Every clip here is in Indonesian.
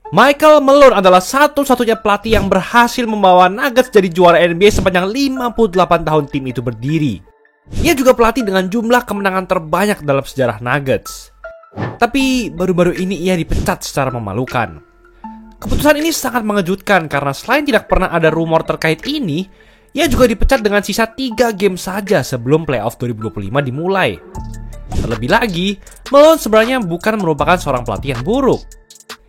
Michael Malone adalah satu-satunya pelatih yang berhasil membawa Nuggets jadi juara NBA sepanjang 58 tahun tim itu berdiri. Ia juga pelatih dengan jumlah kemenangan terbanyak dalam sejarah Nuggets. Tapi baru-baru ini ia dipecat secara memalukan. Keputusan ini sangat mengejutkan karena selain tidak pernah ada rumor terkait ini, ia juga dipecat dengan sisa 3 game saja sebelum playoff 2025 dimulai. Terlebih lagi, Malone sebenarnya bukan merupakan seorang pelatih yang buruk.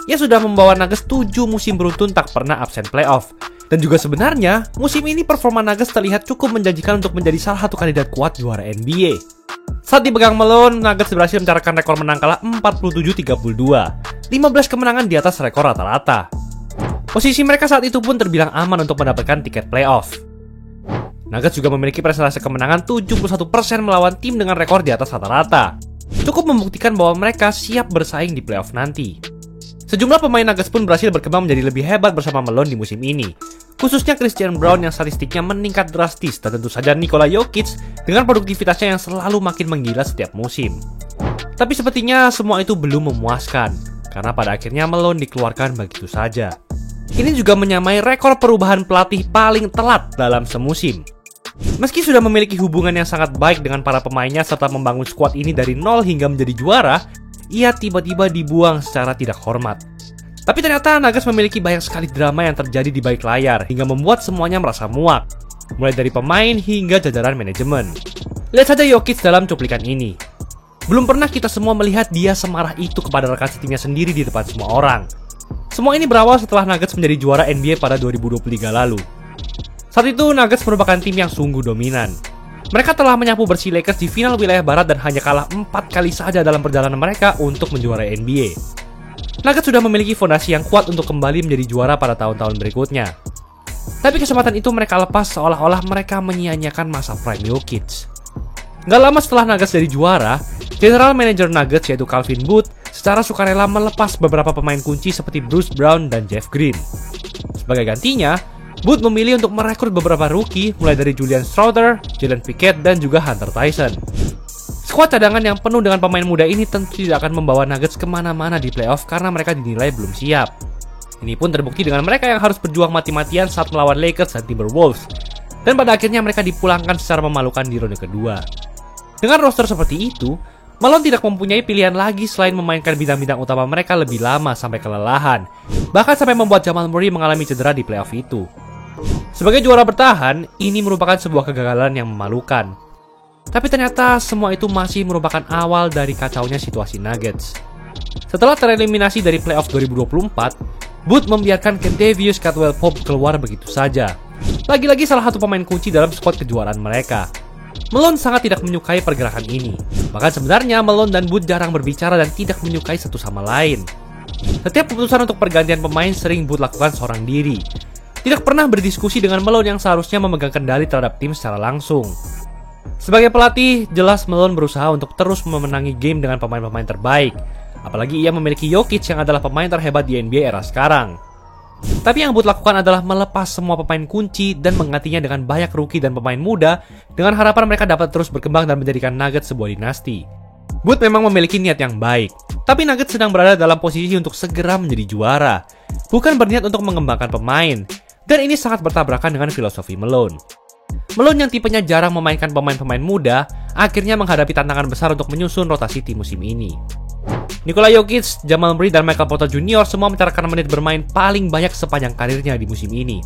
Ia sudah membawa Nuggets 7 musim beruntun tak pernah absen playoff. Dan juga sebenarnya, musim ini performa Nuggets terlihat cukup menjanjikan untuk menjadi salah satu kandidat kuat juara NBA. Saat dipegang Malone, Nuggets berhasil mencatatkan rekor menang kalah 47-32. 15 kemenangan di atas rekor rata-rata. Posisi mereka saat itu pun terbilang aman untuk mendapatkan tiket playoff. Nuggets juga memiliki persentase kemenangan 71% melawan tim dengan rekor di atas rata-rata. Cukup membuktikan bahwa mereka siap bersaing di playoff nanti. Sejumlah pemain Nuggets pun berhasil berkembang menjadi lebih hebat bersama Malone di musim ini. Khususnya Christian Braun yang statistiknya meningkat drastis, dan tentu saja Nikola Jokic dengan produktivitasnya yang selalu makin menggila setiap musim. Tapi sepertinya semua itu belum memuaskan, karena pada akhirnya Malone dikeluarkan begitu saja. Ini juga menyamai rekor perubahan pelatih paling telat dalam semusim. Meski sudah memiliki hubungan yang sangat baik dengan para pemainnya serta membangun skuad ini dari nol hingga menjadi juara, ia tiba-tiba dibuang secara tidak hormat. Tapi ternyata Nuggets memiliki banyak sekali drama yang terjadi di balik layar hingga membuat semuanya merasa muak, mulai dari pemain hingga jajaran manajemen. Lihat saja Jokic dalam cuplikan ini. Belum pernah kita semua melihat dia semarah itu kepada rekan setimnya sendiri di depan semua orang. Semua ini berawal setelah Nuggets menjadi juara NBA pada 2023 lalu. Saat itu Nuggets merupakan tim yang sungguh dominan. Mereka telah menyapu bersih Lakers di final wilayah barat dan hanya kalah 4 kali saja dalam perjalanan mereka untuk menjuarai NBA. Nuggets sudah memiliki fondasi yang kuat untuk kembali menjadi juara pada tahun-tahun berikutnya. Tapi kesempatan itu mereka lepas seolah-olah mereka menyia-nyiakan masa prime Jokic. Gak lama setelah Nuggets jadi juara, General Manager Nuggets yaitu Calvin Booth secara sukarela melepas beberapa pemain kunci seperti Bruce Brown dan Jeff Green. Sebagai gantinya, Booth memilih untuk merekrut beberapa rookie mulai dari Julian Strawther, Jalen Pickett, dan juga Hunter Tyson. Skuad cadangan yang penuh dengan pemain muda ini tentu tidak akan membawa Nuggets kemana-mana di playoff karena mereka dinilai belum siap. Ini pun terbukti dengan mereka yang harus berjuang mati-matian saat melawan Lakers dan Timberwolves. Dan pada akhirnya mereka dipulangkan secara memalukan di ronde kedua. Dengan roster seperti itu, Malone tidak mempunyai pilihan lagi selain memainkan bintang-bintang utama mereka lebih lama sampai kelelahan. Bahkan sampai membuat Jamal Murray mengalami cedera di playoff itu. Sebagai juara bertahan, ini merupakan sebuah kegagalan yang memalukan. Tapi ternyata semua itu masih merupakan awal dari kacaunya situasi Nuggets. Setelah tereliminasi dari playoff 2024, Booth membiarkan Kentavious Caldwell-Pope keluar begitu saja. Lagi-lagi salah satu pemain kunci dalam skuad kejuaraan mereka. Malone sangat tidak menyukai pergerakan ini. Bahkan sebenarnya Malone dan Booth jarang berbicara dan tidak menyukai satu sama lain. Setiap keputusan untuk pergantian pemain sering Booth lakukan seorang diri. Tidak pernah berdiskusi dengan Malone yang seharusnya memegang kendali terhadap tim secara langsung. Sebagai pelatih, jelas Malone berusaha untuk terus memenangi game dengan pemain-pemain terbaik. Apalagi ia memiliki Jokic yang adalah pemain terhebat di NBA era sekarang. Tapi yang Booth lakukan adalah melepas semua pemain kunci dan menggantinya dengan banyak rookie dan pemain muda dengan harapan mereka dapat terus berkembang dan menjadikan Nuggets sebuah dinasti. Booth memang memiliki niat yang baik, tapi Nuggets sedang berada dalam posisi untuk segera menjadi juara, bukan berniat untuk mengembangkan pemain. Dan ini sangat bertabrakan dengan filosofi Malone. Malone yang tipenya jarang memainkan pemain-pemain muda, akhirnya menghadapi tantangan besar untuk menyusun rotasi tim musim ini. Nikola Jokic, Jamal Murray, dan Michael Porter Jr. semua mencatatkan menit bermain paling banyak sepanjang karirnya di musim ini.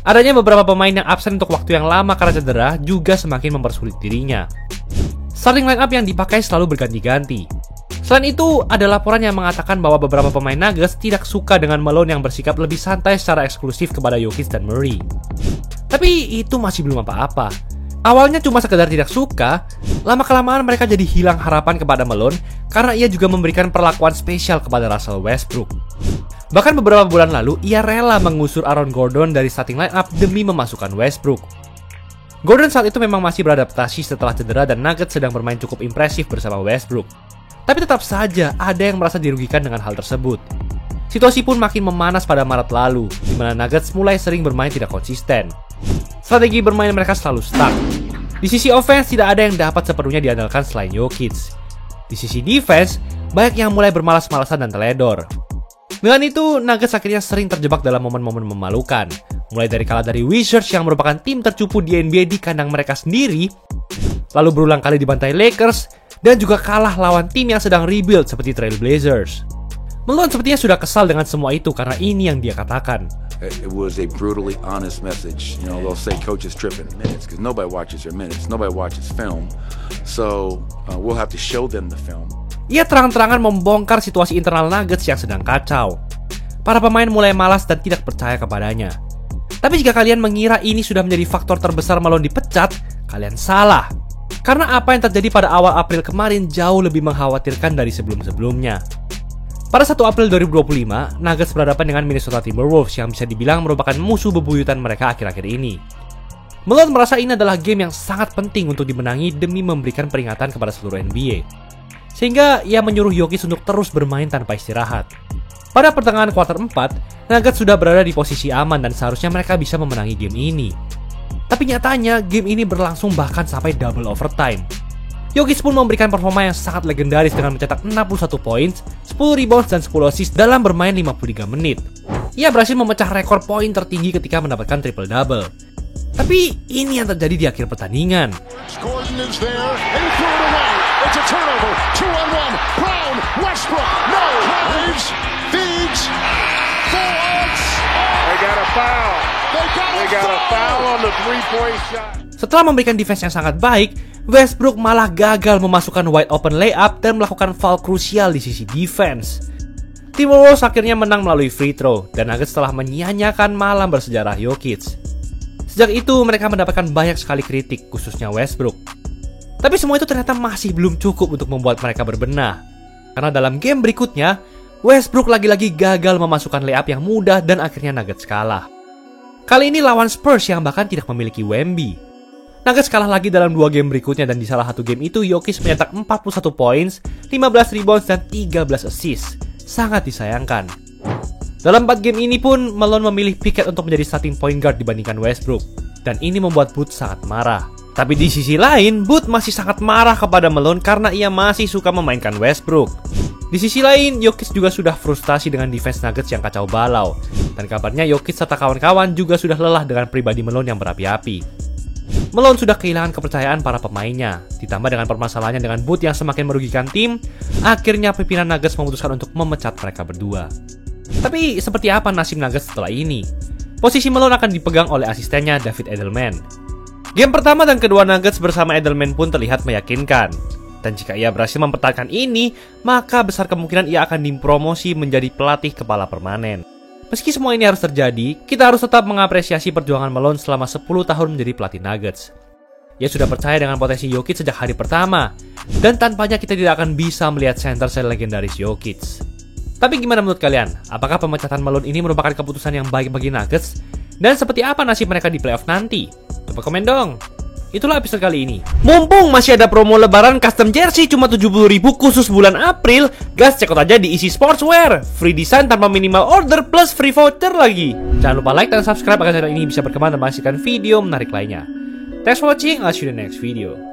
Adanya beberapa pemain yang absen untuk waktu yang lama karena cedera juga semakin mempersulit dirinya. Starting line-up yang dipakai selalu berganti-ganti. Selain itu, ada laporan yang mengatakan bahwa beberapa pemain Nuggets tidak suka dengan Malone yang bersikap lebih santai secara eksklusif kepada Jokic dan Murray. Tapi itu masih belum apa-apa. Awalnya cuma sekedar tidak suka, lama-kelamaan mereka jadi hilang harapan kepada Malone karena ia juga memberikan perlakuan spesial kepada Russell Westbrook. Bahkan beberapa bulan lalu, ia rela mengusir Aaron Gordon dari starting line-up demi memasukkan Westbrook. Gordon saat itu memang masih beradaptasi setelah cedera dan Nuggets sedang bermain cukup impresif bersama Westbrook. Tapi tetap saja ada yang merasa dirugikan dengan hal tersebut. Situasi pun makin memanas pada Maret lalu, di mana Nuggets mulai sering bermain tidak konsisten. Strategi bermain mereka selalu stuck. Di sisi offense tidak ada yang dapat sepenuhnya diandalkan selain Jokic. Di sisi defense, banyak yang mulai bermalas-malasan dan teledor. Dengan itu, Nuggets akhirnya sering terjebak dalam momen-momen memalukan. Mulai dari kalah dari Wizards yang merupakan tim tercupu di NBA di kandang mereka sendiri, lalu berulang kali dibantai Lakers, dan juga kalah lawan tim yang sedang rebuild seperti Trail Blazers. Malone sepertinya sudah kesal dengan semua itu karena ini yang dia katakan. It was a brutally honest message. You know, they'll say coaches tripping minutes because nobody watches their minutes, nobody watches film. So we'll have to show them the film. Ia terang-terangan membongkar situasi internal Nuggets yang sedang kacau. Para pemain mulai malas dan tidak percaya kepadanya. Tapi jika kalian mengira ini sudah menjadi faktor terbesar Malone dipecat, kalian salah. Karena apa yang terjadi pada awal April kemarin jauh lebih mengkhawatirkan dari sebelum-sebelumnya. Pada 1 April 2025, Nuggets berhadapan dengan Minnesota Timberwolves yang bisa dibilang merupakan musuh bebuyutan mereka akhir-akhir ini. Malone merasa ini adalah game yang sangat penting untuk dimenangi demi memberikan peringatan kepada seluruh NBA. Sehingga ia menyuruh Jokic untuk terus bermain tanpa istirahat. Pada pertengahan kuarter 4, Nuggets sudah berada di posisi aman dan seharusnya mereka bisa memenangi game ini. Tapi nyatanya, game ini berlangsung bahkan sampai double overtime. Jokic pun memberikan performa yang sangat legendaris dengan mencetak 61 poin, 10 rebounds dan 10 assist dalam bermain 53 menit. Ia berhasil memecah rekor poin tertinggi ketika mendapatkan triple-double. Tapi ini yang terjadi di akhir pertandingan. It's a turnover, 2-on-1, Brown, Westbrook, no, Reeves, feeds, forwards. They got a foul. They got a foul on the three-point shot. Setelah memberikan defense yang sangat baik, Westbrook malah gagal memasukkan wide open layup dan melakukan foul krusial di sisi defense. Timberwolves akhirnya menang melalui free throw, dan Nuggets telah menyia-nyiakan malam bersejarah Jokic. Sejak itu mereka mendapatkan banyak sekali kritik, khususnya Westbrook. Tapi semua itu ternyata masih belum cukup untuk membuat mereka berbenah. Karena dalam game berikutnya, Westbrook lagi-lagi gagal memasukkan layup yang mudah dan akhirnya Nuggets kalah. Kali ini lawan Spurs yang bahkan tidak memiliki Wemby. Nuggets kalah lagi dalam 2 game berikutnya dan di salah satu game itu Jokic mencetak 41 poin, 15 rebounds dan 13 assist. Sangat disayangkan. Dalam 4 game ini pun Malone memilih Pickett untuk menjadi starting point guard dibandingkan Westbrook. Dan ini membuat Booth sangat marah. Tapi di sisi lain, Booth masih sangat marah kepada Malone karena ia masih suka memainkan Westbrook. Di sisi lain, Jokic juga sudah frustasi dengan defense Nuggets yang kacau balau. Dan kabarnya Jokic serta kawan-kawan juga sudah lelah dengan pribadi Malone yang berapi-api. Malone sudah kehilangan kepercayaan para pemainnya. Ditambah dengan permasalahannya dengan Booth yang semakin merugikan tim, akhirnya pimpinan Nuggets memutuskan untuk memecat mereka berdua. Tapi seperti apa nasib Nuggets setelah ini? Posisi Malone akan dipegang oleh asistennya David Edelman. Game pertama dan kedua Nuggets bersama Edelman pun terlihat meyakinkan. Dan jika ia berhasil mempertahankan ini, maka besar kemungkinan ia akan dipromosi menjadi pelatih kepala permanen. Meski semua ini harus terjadi, kita harus tetap mengapresiasi perjuangan Malone selama 10 tahun menjadi pelatih Nuggets. Ia sudah percaya dengan potensi Jokic sejak hari pertama, dan tanpanya kita tidak akan bisa melihat center selegendaris Jokic. Tapi gimana menurut kalian? Apakah pemecatan Malone ini merupakan keputusan yang baik bagi Nuggets? Dan seperti apa nasib mereka di playoff nanti? Coba komen dong. Itulah episode kali ini. Mumpung masih ada promo lebaran custom jersey cuma 70.000 khusus bulan April, gas cekot aja di Easy Sportswear. Free design tanpa minimal order plus free voucher lagi. Jangan lupa like dan subscribe agar channel ini bisa berkembang dan menghasilkan video menarik lainnya. Thanks for watching, I'll see you in the next video.